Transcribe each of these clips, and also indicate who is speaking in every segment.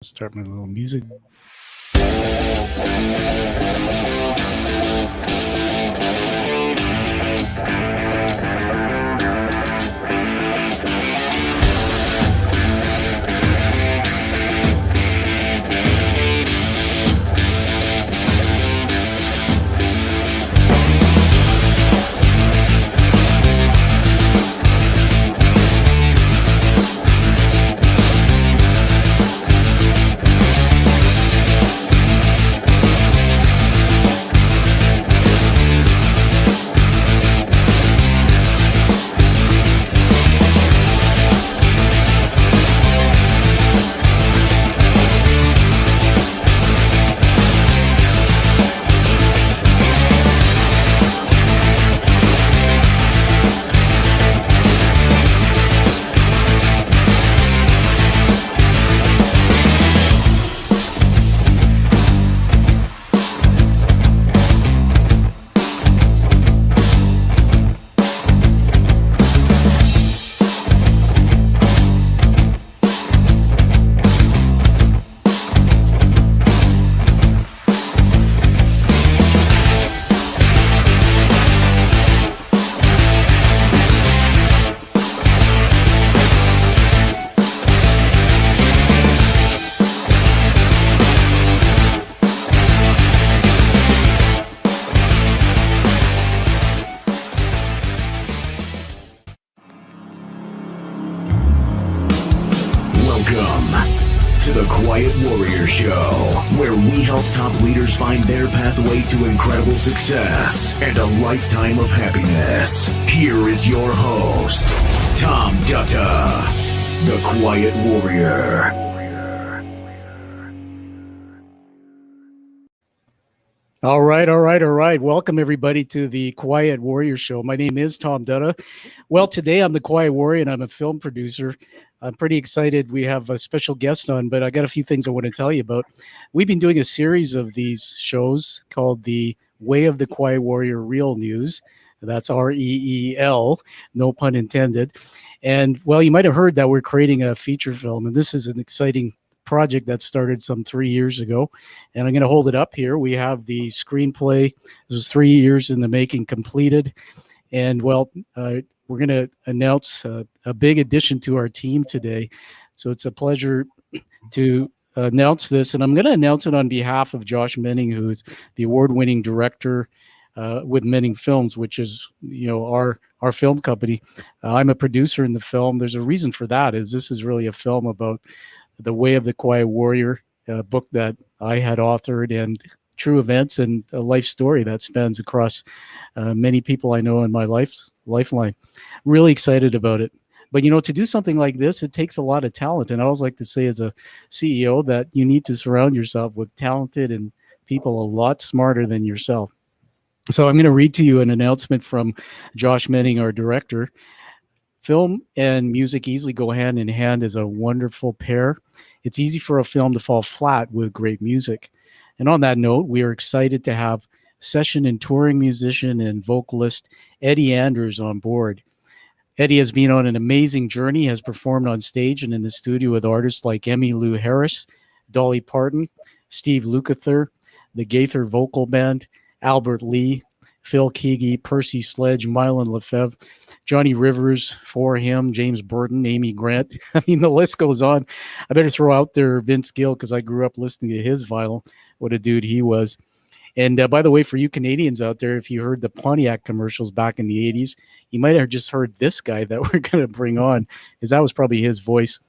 Speaker 1: Start my little music.
Speaker 2: Find their pathway to incredible success and a lifetime of happiness. Here is your host, Tom Dutta, the Quiet Warrior.
Speaker 1: All right. Welcome, everybody, to the Quiet Warrior Show. My name is Tom Dutta. Well, today I'm the Quiet Warrior, and I'm a film producer. I'm pretty excited. We have a special guest on, but I got a few things I want to tell you about. We've been doing a series of these shows called The Way of the Quiet Warrior Real News. That's REEL, no pun intended. And, well, you might have heard that we're creating a feature film, and this is an exciting project that started some 3 years ago, and I'm going to hold it up here. We have the screenplay. This was 3 years in the making, completed, and well, we're going to announce a big addition to our team today. So it's a pleasure to announce this, and I'm going to announce it on behalf of Josh Menning, who's the award-winning director with Menning Films, which is our film company. I'm a producer in the film. There's a reason for that. Is this is really a film about The Way of the Quiet Warrior, a book that I had authored, and true events and a life story that spans across many people I know in my lifeline. Really excited about it. But, to do something like this, it takes a lot of talent. And I always like to say as a CEO that you need to surround yourself with talented and people a lot smarter than yourself. So I'm going to read to you an announcement from Josh Menning, our director. Film and music easily go hand in hand as a wonderful pair. It's easy for a film to fall flat with great music. And on that note, we are excited to have session and touring musician and vocalist Eddie Anders on board. Eddie has been on an amazing journey, has performed on stage and in the studio with artists like EmmyLou Harris, Dolly Parton, Steve Lukather, the Gaither Vocal Band, Albert Lee, Phil Keaggy, Percy Sledge, Mylon Lefevre, Johnny Rivers, For Him, James Burton, Amy Grant. I mean, the list goes on. I better throw out there Vince Gill because I grew up listening to his vinyl. What a dude he was. And by the way, for you Canadians out there, if you heard the Pontiac commercials back in the 80s, you might have just heard this guy that we're going to bring on, because that was probably his voice.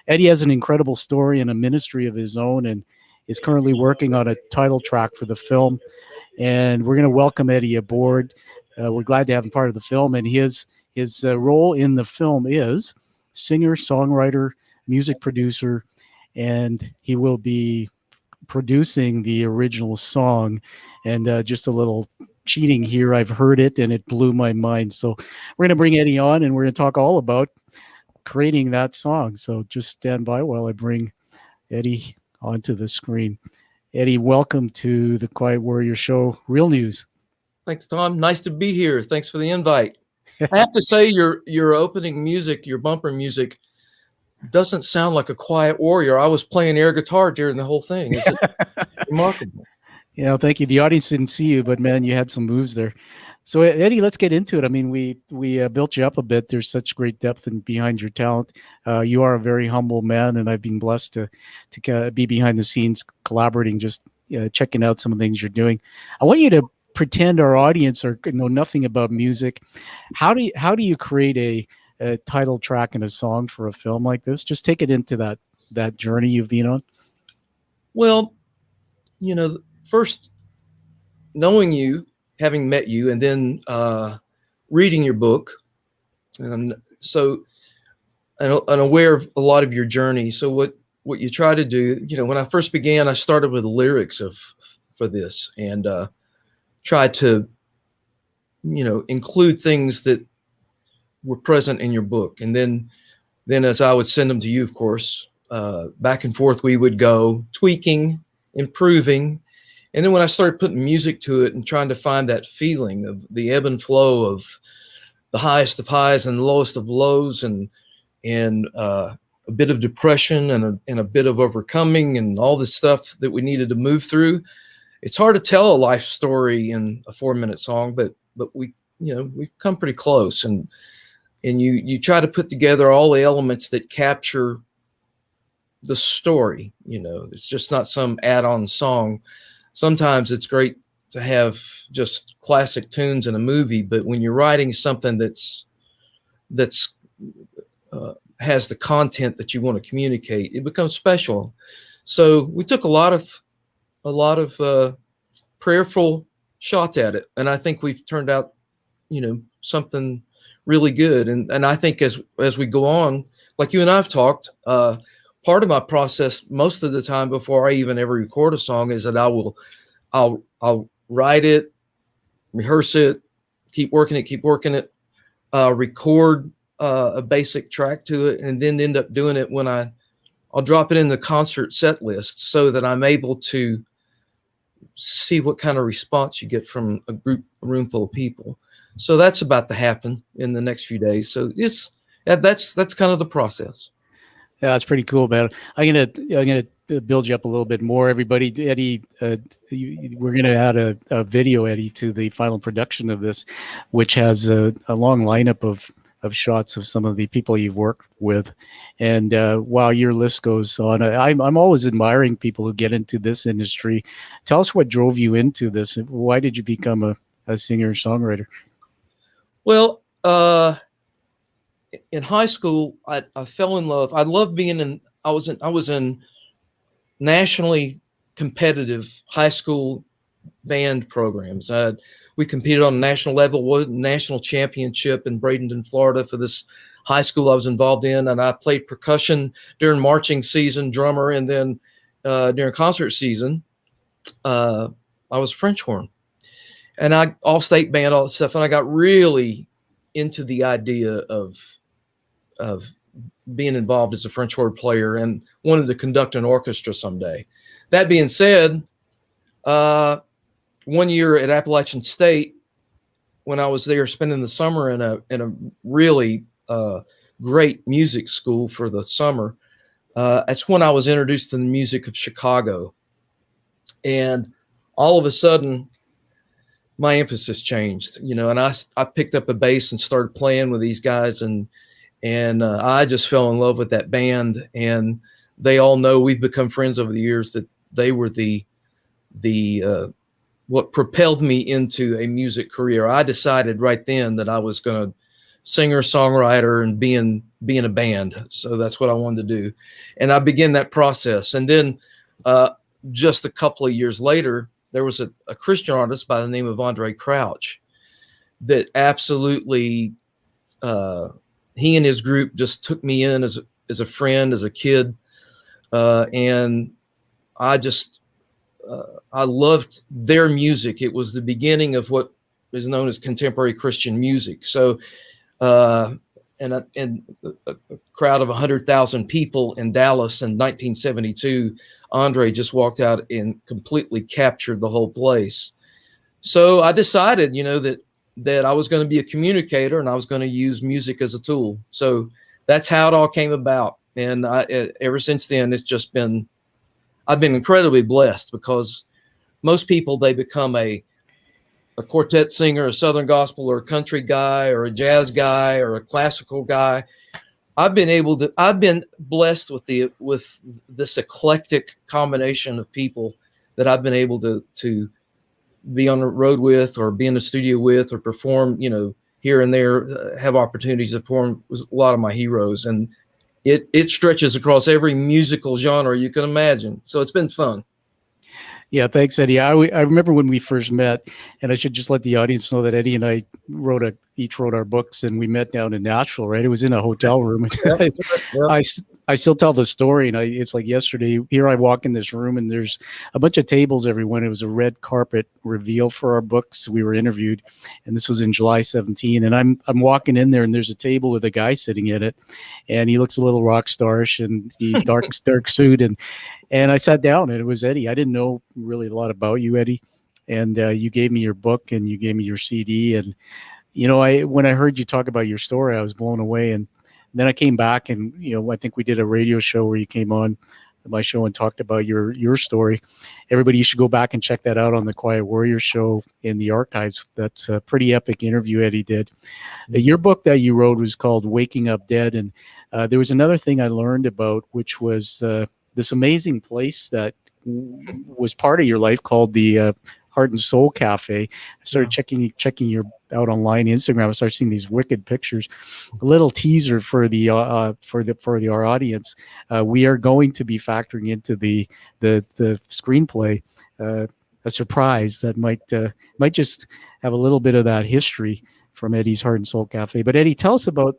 Speaker 1: Eddie has an incredible story and a ministry of his own, and is currently working on a title track for the film. And we're going to welcome Eddie aboard. We're glad to have him part of the film. And his role in the film is singer, songwriter, music producer, and he will be producing the original song. And just a little cheating here, I've heard it and it blew my mind. So we're going to bring Eddie on and we're going to talk all about creating that song. So just stand by while I bring Eddie onto the screen. Eddie, welcome to the Quiet Warrior Show, Real News.
Speaker 3: Thanks, Tom. Nice to be here. Thanks for the invite. I have to say, your opening music, your bumper music, doesn't sound like a quiet warrior. I was playing air guitar during the whole thing. It's just remarkable.
Speaker 1: Yeah, thank you. The audience didn't see you, but man, you had some moves there. So Eddie, let's get into it. I mean, we built you up a bit. There's such great depth behind your talent. You are a very humble man, and I've been blessed to be behind the scenes, collaborating, just checking out some of the things you're doing. I want you to pretend our audience know nothing about music. How do you create a title track and a song for a film like this? Just take it into that journey you've been on.
Speaker 3: Well, first knowing you, having met you, and then reading your book, and so and aware of a lot of your journey. So what you try to do, when I first began, I started with the lyrics for this, and tried to include things that were present in your book, and then as I would send them to you, of course, back and forth we would go tweaking, improving. And then when I started putting music to it and trying to find that feeling of the ebb and flow of the highest of highs and the lowest of lows, and a bit of depression and a bit of overcoming and all this stuff that we needed to move through, it's hard to tell a life story in a 4-minute song, but we've come pretty close, and you try to put together all the elements that capture the story. It's just not some add-on song. Sometimes it's great to have just classic tunes in a movie, but when you're writing something that's has the content that you want to communicate, it becomes special. So we took a lot of prayerful shots at it, and I think we've turned out, something really good. And I think as we go on, like you and I've talked, part of my process most of the time before I even ever record a song is that I'll write it, rehearse it, keep working it, record a basic track to it, and then end up doing it when I'll drop it in the concert set list, so that I'm able to see what kind of response you get from a room full of people. So that's about to happen in the next few days. So that's kind of the process.
Speaker 1: Yeah, that's pretty cool, man. I'm gonna build you up a little bit more, everybody. Eddie, we're gonna add a video, Eddie, to the final production of this, which has a long lineup of shots of some of the people you've worked with. And while your list goes on, I'm always admiring people who get into this industry. Tell us what drove you into this. Why did you become a singer-songwriter?
Speaker 3: Well, in high school, I fell in love. I loved being I was in nationally competitive high school band programs. We competed on a national level, won national championship in Bradenton, Florida, for this high school I was involved in. And I played percussion during marching season, drummer, and then during concert season, I was French horn. And all state band, all that stuff. And I got really into the idea of being involved as a French horn player and wanted to conduct an orchestra someday. That being said, one year at Appalachian State, when I was there spending the summer in a really great music school for the summer, that's when I was introduced to the music of Chicago. And all of a sudden, my emphasis changed, and I picked up a bass and started playing with these guys, and I just fell in love with that band. And they all know, we've become friends over the years, that they were the what propelled me into a music career. I decided right then that I was going to singer, songwriter, and be in a band. So that's what I wanted to do. And I began that process. And then just a couple of years later, there was a Christian artist by the name of Andre Crouch that absolutely, he and his group just took me in as a friend, as a kid. And I loved their music. It was the beginning of what is known as contemporary Christian music. So, and a crowd of 100,000 people in Dallas in 1972, Andre just walked out and completely captured the whole place. So I decided, that I was going to be a communicator, and I was going to use music as a tool. So that's how it all came about. And ever since then, I've been incredibly blessed, because most people, they become a quartet singer, a Southern gospel, or a country guy, or a jazz guy, or a classical guy. I've been blessed with this eclectic combination of people that I've been able to be on the road with, or be in the studio with, or perform, here and there, have opportunities to perform with a lot of my heroes. And it stretches across every musical genre you can imagine. So it's been fun.
Speaker 1: Yeah, thanks, Eddie. I remember when we first met, and I should just let the audience know that Eddie and I each wrote our books, and we met down in Nashville, right? It was in a hotel room.
Speaker 3: Yep.
Speaker 1: I still tell the story, and it's like yesterday. Here I walk in this room, and there's a bunch of tables everywhere. It was a red carpet reveal for our books. We were interviewed, and this was in July 17. And I'm walking in there, and there's a table with a guy sitting at it, and he looks a little rock starish, and he dark suit, and I sat down, and it was Eddie. I didn't know really a lot about you, Eddie, and you gave me your book, and you gave me your CD, and when I heard you talk about your story, I was blown away. And then I came back, and I think we did a radio show where you came on my show and talked about your story. Everybody, you should go back and check that out on the Quiet Warrior show in the archives. That's a pretty epic interview Eddie did. Your book that you wrote was called Waking Up Dead, and there was another thing I learned about, which was this amazing place that was part of your life called the Heart and Soul Cafe. I started checking your out online, Instagram. I started seeing these wicked pictures. A little teaser for our audience. We are going to be factoring into the screenplay a surprise that might just have a little bit of that history from Eddie's Heart and Soul Cafe. But Eddie, tell us about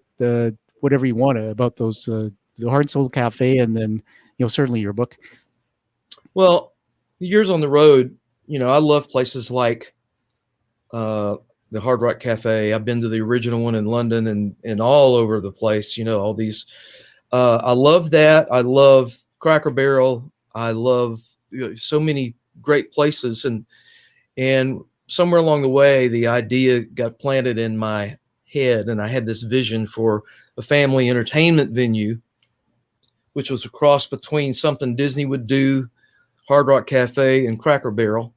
Speaker 1: whatever you want about those the Heart and Soul Cafe, and then certainly your book.
Speaker 3: Well, years on the road, I love places like the Hard Rock Cafe. I've been to the original one in London and all over the place, all these. I love that. I love Cracker Barrel. I love so many great places. And somewhere along the way, the idea got planted in my head, and I had this vision for a family entertainment venue, which was a cross between something Disney would do, Hard Rock Cafe, and Cracker Barrel,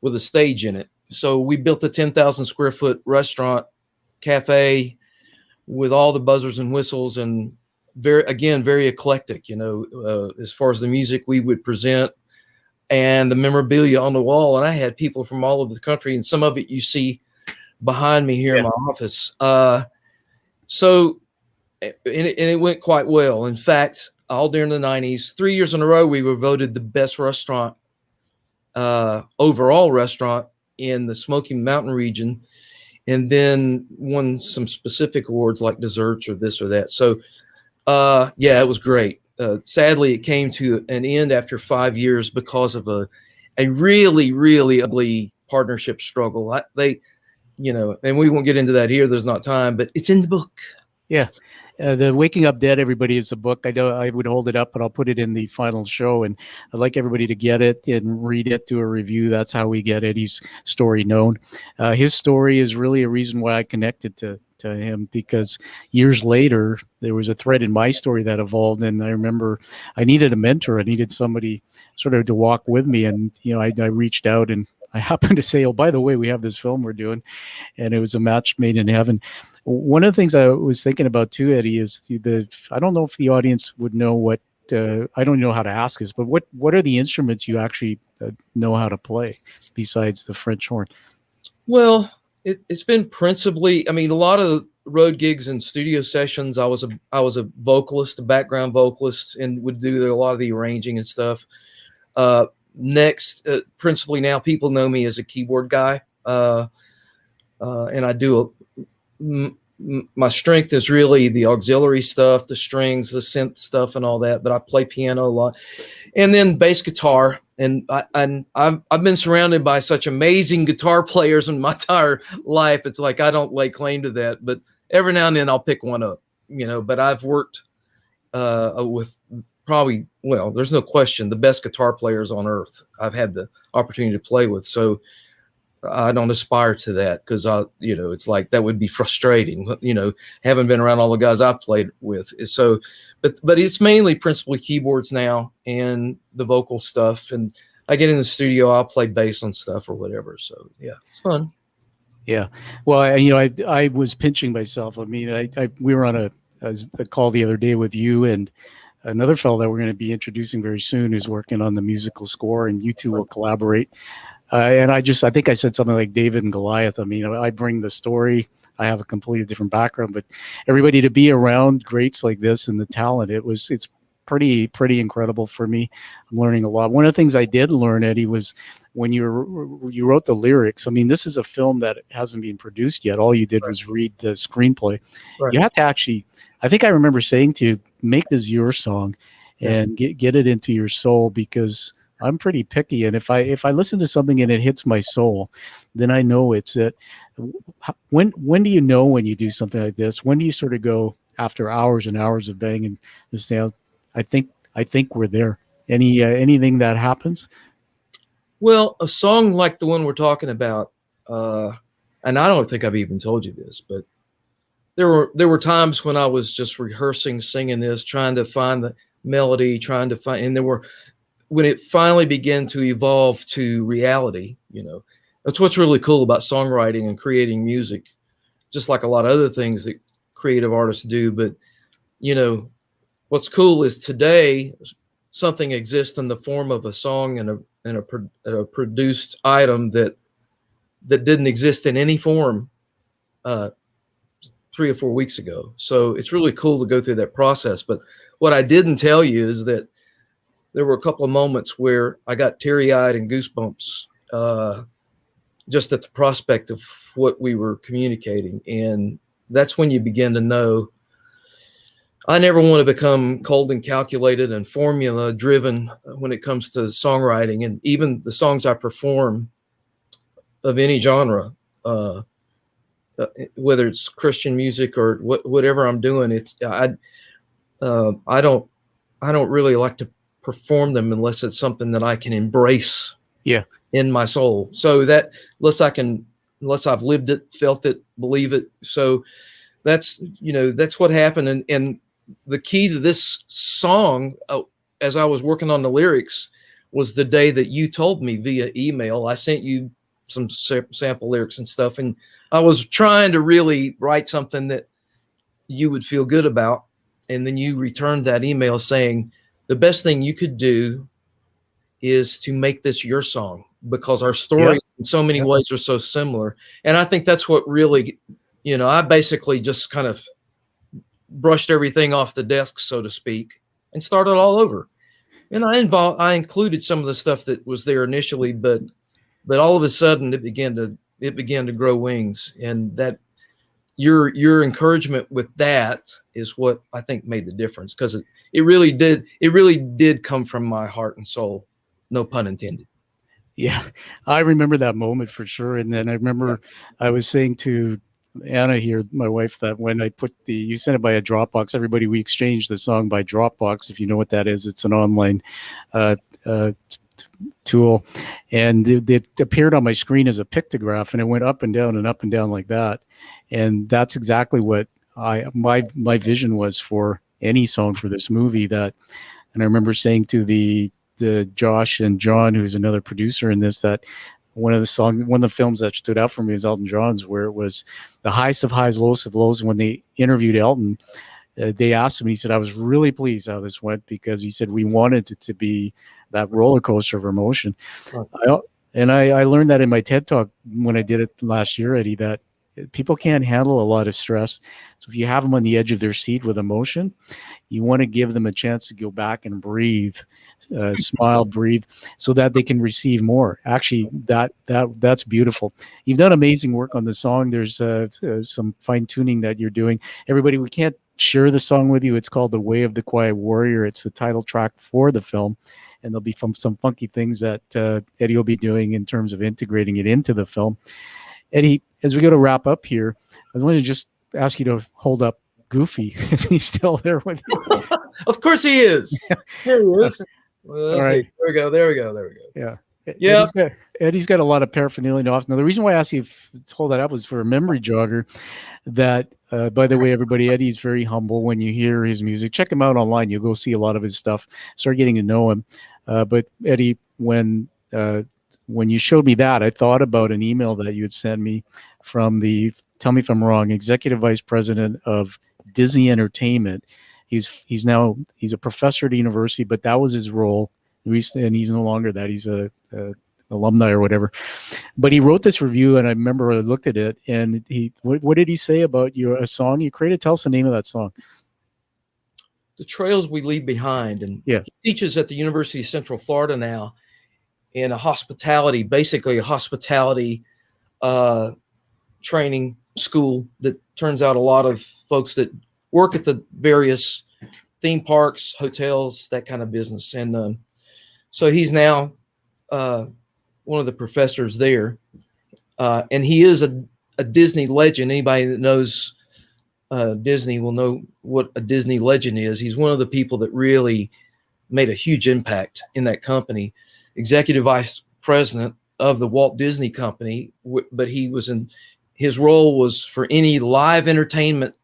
Speaker 3: with a stage in it. So we built a 10,000 square foot restaurant cafe with all the buzzers and whistles, and very eclectic, as far as the music we would present and the memorabilia on the wall. And I had people from all over the country, and some of it you see behind me here in my office. So it went quite well. In fact, all during the 90s, 3 years in a row, we were voted the best restaurant, overall restaurant in the Smoky Mountain region, and then won some specific awards like desserts or this or that. So, it was great. Sadly, it came to an end after 5 years because of a really, really ugly partnership struggle. And we won't get into that here. There's not time, but it's in the book.
Speaker 1: Yeah. The Waking Up Dead, everybody, is a book. I know I would hold it up, but I'll put it in the final show. And I'd like everybody to get it and read it, do a review. That's how we get Eddie's story known. His story is really a reason why I connected to him, because years later, there was a thread in my story that evolved. And I remember I needed a mentor. I needed somebody sort of to walk with me. And, I reached out, and I happened to say, oh, by the way, we have this film we're doing. And it was a match made in heaven. One of the things I was thinking about too, Eddie, is I don't know if the audience would know what, I don't know how to ask this, but what are the instruments you actually know how to play besides the French horn?
Speaker 3: Well, it's been principally, a lot of road gigs and studio sessions. I was a vocalist, a background vocalist, and would do a lot of the arranging and stuff. Next, principally now, people know me as a keyboard guy, and I do my strength is really the auxiliary stuff, the strings, the synth stuff, and all that. But I play piano a lot, and then bass guitar. And I've been surrounded by such amazing guitar players in my entire life. It's like I don't lay claim to that, but every now and then I'll pick one up, But I've worked with probably, there's no question, the best guitar players on earth I've had the opportunity to play with. So I don't aspire to that, because it's like that would be frustrating. Having been around all the guys I played with, so, but it's mainly principally keyboards now and the vocal stuff. And I get in the studio, I'll play bass on stuff or whatever. So yeah, it's fun.
Speaker 1: Yeah. Well, I was pinching myself. I mean, we were on a call the other day with you and another fellow that we're going to be introducing very soon, who's working on the musical score, and you two will collaborate. And I think I said something like David and Goliath. I mean, I bring the story. I have a completely different background, but everybody to be around greats like this and the talent, it's pretty incredible for me. I'm learning a lot. One of the things I did learn, Eddie, was when you wrote the lyrics. I mean, this is a film that hasn't been produced yet. All you did was read the screenplay. Right. You have to actually, I think I remember saying to you, make this your song and get it into your soul, because I'm pretty picky, and if I listen to something and it hits my soul, then I know it's it. When do you know when you do something like this? When do you sort of go, after hours and hours of banging this down, I think we're there? Anything that happens?
Speaker 3: Well, a song like the one we're talking about, and I don't think I've even told you this, but there were times when I was just rehearsing, singing this, trying to find the melody, and when it finally began to evolve to reality, that's what's really cool about songwriting and creating music, just like a lot of other things that creative artists do. But, what's cool is today something exists in the form of a song and a produced item that didn't exist in any form 3 or 4 weeks ago. So it's really cool to go through that process. But what I didn't tell you is that there were a couple of moments where I got teary-eyed and goosebumps just at the prospect of what we were communicating. And that's when you begin to know, I never want to become cold and calculated and formula-driven when it comes to songwriting. And even the songs I perform of any genre, whether it's Christian music or whatever I'm doing, I don't really like to perform them unless it's something that I can embrace in my soul. So that unless I've lived it, felt it, believe it. So that's what happened. And the key to this song, as I was working on the lyrics, was the day that you told me via email. I sent you some sample lyrics and stuff, and I was trying to really write something that you would feel good about. And then you returned that email saying, the best thing you could do is to make this your song, because our stories in so many ways are so similar. And I think that's what really, I basically just kind of brushed everything off the desk, so to speak, and started all over. And I included some of the stuff that was there initially, but all of a sudden it began to grow wings. And that your encouragement with that is what I think made the difference, because it really did come from my heart and soul, no pun intended.
Speaker 1: Yeah, I remember that moment for sure. And then I remember I was saying to Anna here, my wife, that when I you sent it by a Dropbox, everybody, we exchanged the song by Dropbox. If you know what that is, it's an online tool, and it appeared on my screen as a pictograph, and it went up and down like that. And that's exactly what my vision was for any song for this movie. And I remember saying to the Josh and John, who's another producer in this, that one of the films that stood out for me is Elton John's, where it was the highest of highs, lowest of lows. When they interviewed Elton, they asked him, he said, I was really pleased how this went, because he said, we wanted it to be that roller coaster of emotion. I learned that in my TED Talk when I did it last year, Eddie, that people can't handle a lot of stress. So if you have them on the edge of their seat with emotion, you want to give them a chance to go back and breathe, smile, breathe, so that they can receive more. Actually, that's beautiful. You've done amazing work on the song. There's some fine tuning that you're doing. Everybody, we can't share the song with you. It's called The Way of the Quiet Warrior. It's the title track for the film. And there'll be some funky things that Eddie will be doing in terms of integrating it into the film. Eddie, as we go to wrap up here, I want to just ask you to hold up Goofy. Is he still there with you?
Speaker 3: Of course he is. There he is. Well,
Speaker 1: all right.
Speaker 3: There we go.
Speaker 1: Yeah.
Speaker 3: Yeah.
Speaker 1: Eddie's got a lot of paraphernalia off. Now, the reason why I asked you to hold that up was for a memory jogger. That, by the way, everybody, Eddie's very humble. When you hear his music, check him out online. You'll go see a lot of his stuff. Start getting to know him. But Eddie, when you showed me that, I thought about an email that you had sent me from the, tell me if I'm wrong, executive vice president of Disney Entertainment. He's now a professor at the university, but that was his role. And he's no longer that. He's a alumni or whatever. But he wrote this review, and I remember I looked at it, and what did he say about a song you created? Tell us the name of that song.
Speaker 3: The Trails We Leave Behind. And
Speaker 1: yeah,
Speaker 3: he teaches at the University of Central Florida now in basically a hospitality training school that turns out a lot of folks that work at the various theme parks, hotels, that kind of business. And so he's now one of the professors there. And he is a Disney legend. Anybody that knows Disney will know what a Disney legend is. He's one of the people that really made a huge impact in that company. Executive vice president of the Walt Disney Company, but his role was for any live entertainment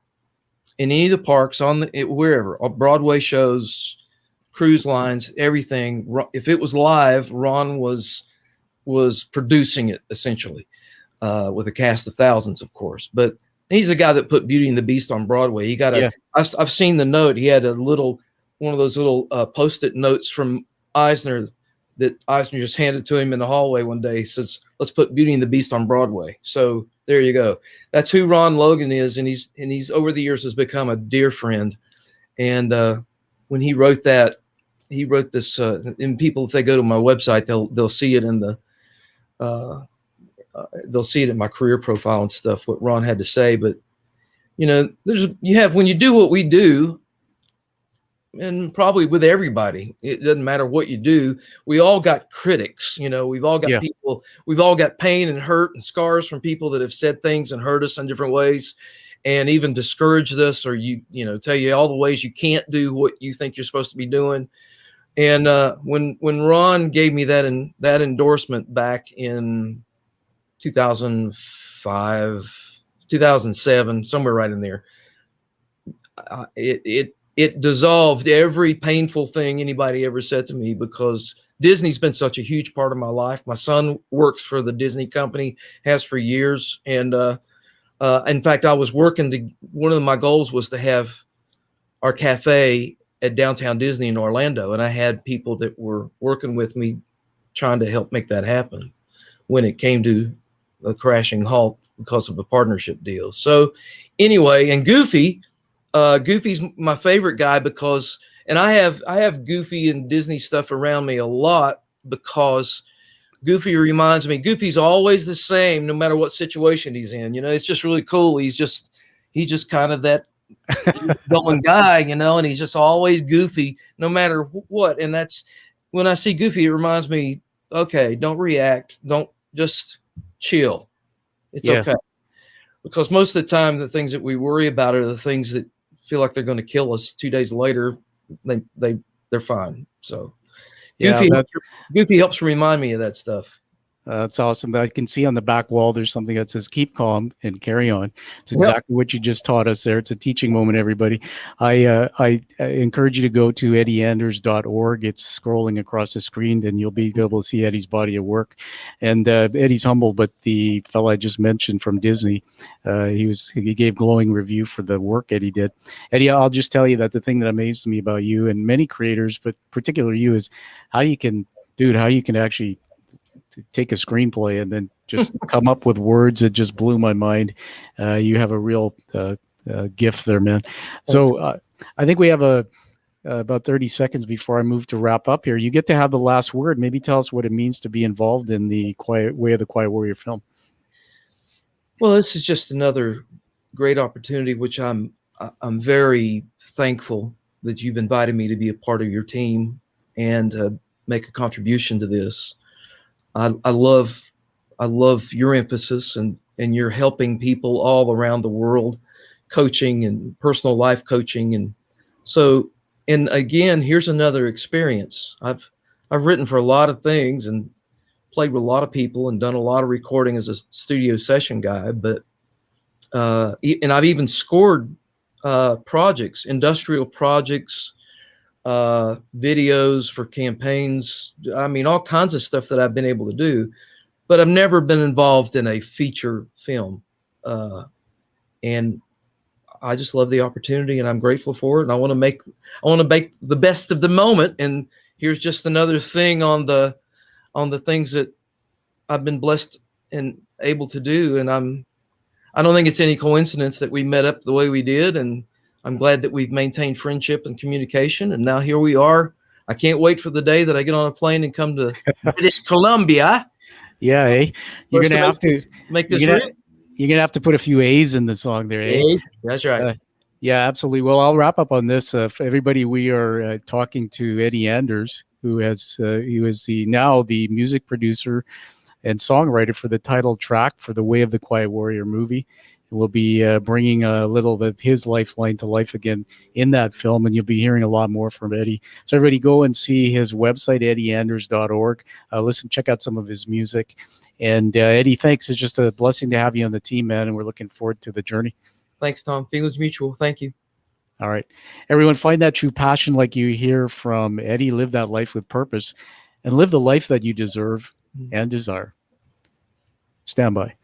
Speaker 3: in any of the parks wherever, Broadway shows, cruise lines, everything. If it was live, Ron was producing it essentially, with a cast of thousands, of course. But he's the guy that put Beauty and the Beast on Broadway. He got I've seen the note. He had one of those little Post-it notes from Eisner that Eisner just handed to him in the hallway one day. He says, "Let's put Beauty and the Beast on Broadway." So there you go. That's who Ron Logan is, and he's over the years has become a dear friend. And when he wrote that, he wrote this. And people, if they go to my website, they'll see it in they'll see it in my career profile and stuff. What Ron had to say, but when you do what we do. And probably with everybody, it doesn't matter what you do. We all got critics, we've all got people, we've all got pain and hurt and scars from people that have said things and hurt us in different ways and even discouraged us or, tell you all the ways you can't do what you think you're supposed to be doing. And when Ron gave me that endorsement back in 2005, 2007, somewhere right in there, it dissolved every painful thing anybody ever said to me, because Disney's been such a huge part of my life. My son works for the Disney company, has for years. And in fact, I was working one of my goals was to have our cafe at Downtown Disney in Orlando. And I had people that were working with me trying to help make that happen when it came to a crashing halt because of a partnership deal. So anyway, and Goofy's my favorite guy because, and I have Goofy and Disney stuff around me a lot because Goofy reminds me, Goofy's always the same no matter what situation he's in. It's just really cool. He's just kind of that going guy, and he's just always goofy no matter what. And that's when I see Goofy, it reminds me, okay, don't react, don't just chill. It's okay. Because most of the time, the things that we worry about are the things that feel like they're going to kill us 2 days later. They're fine. So Goofy helps remind me of that stuff.
Speaker 1: That's awesome. I can see on the back wall there's something that says "Keep calm and carry on." It's exactly what you just taught us there. It's a teaching moment, everybody. I encourage you to go to eddieanders.org. It's scrolling across the screen, and you'll be able to see Eddie's body of work. And Eddie's humble, but the fellow I just mentioned from Disney, he gave glowing review for the work Eddie did. Eddie, I'll just tell you that the thing that amazed me about you and many creators, but particularly you, is how you can actually to take a screenplay and then just come up with words that just blew my mind. You have a real gift there, man. So I think we have about 30 seconds before I move to wrap up here. You get to have the last word. Maybe tell us what it means to be involved in the Quiet Warrior film.
Speaker 3: Well, this is just another great opportunity, which I'm very thankful that you've invited me to be a part of your team and make a contribution to this. I love your emphasis and you're helping people all around the world, coaching and personal life coaching. And so, and again, here's another experience. I've written for a lot of things, and played with a lot of people and done a lot of recording as a studio session guy, but and I've even scored projects, industrial projects, videos for campaigns. I mean, all kinds of stuff that I've been able to do, but I've never been involved in a feature film. And I just love the opportunity, and I'm grateful for it. And I want to make the best of the moment. And here's just another thing on the things that I've been blessed and able to do. And I don't think it's any coincidence that we met up the way we did. And I'm glad that we've maintained friendship and communication. And now here we are. I can't wait for the day that I get on a plane and come to British Columbia.
Speaker 1: Yeah, eh? You're going to have to
Speaker 3: make this
Speaker 1: you're going to have to put a few A's in the song there, eh?
Speaker 3: That's right.
Speaker 1: Yeah, absolutely. Well, I'll wrap up on this. For everybody, we are talking to Eddie Anders, who is now the music producer and songwriter for the title track for the Way of the Quiet Warrior movie. We'll be bringing a little bit of his lifeline to life again in that film, and you'll be hearing a lot more from Eddie. So everybody go and see his website, eddieanders.org. Check out some of his music. And Eddie, thanks. It's just a blessing to have you on the team, man, and we're looking forward to the journey.
Speaker 3: Thanks, Tom. Feelings mutual. Thank you.
Speaker 1: All right. Everyone, find that true passion like you hear from Eddie. Live that life with purpose and live the life that you deserve and desire. Stand by.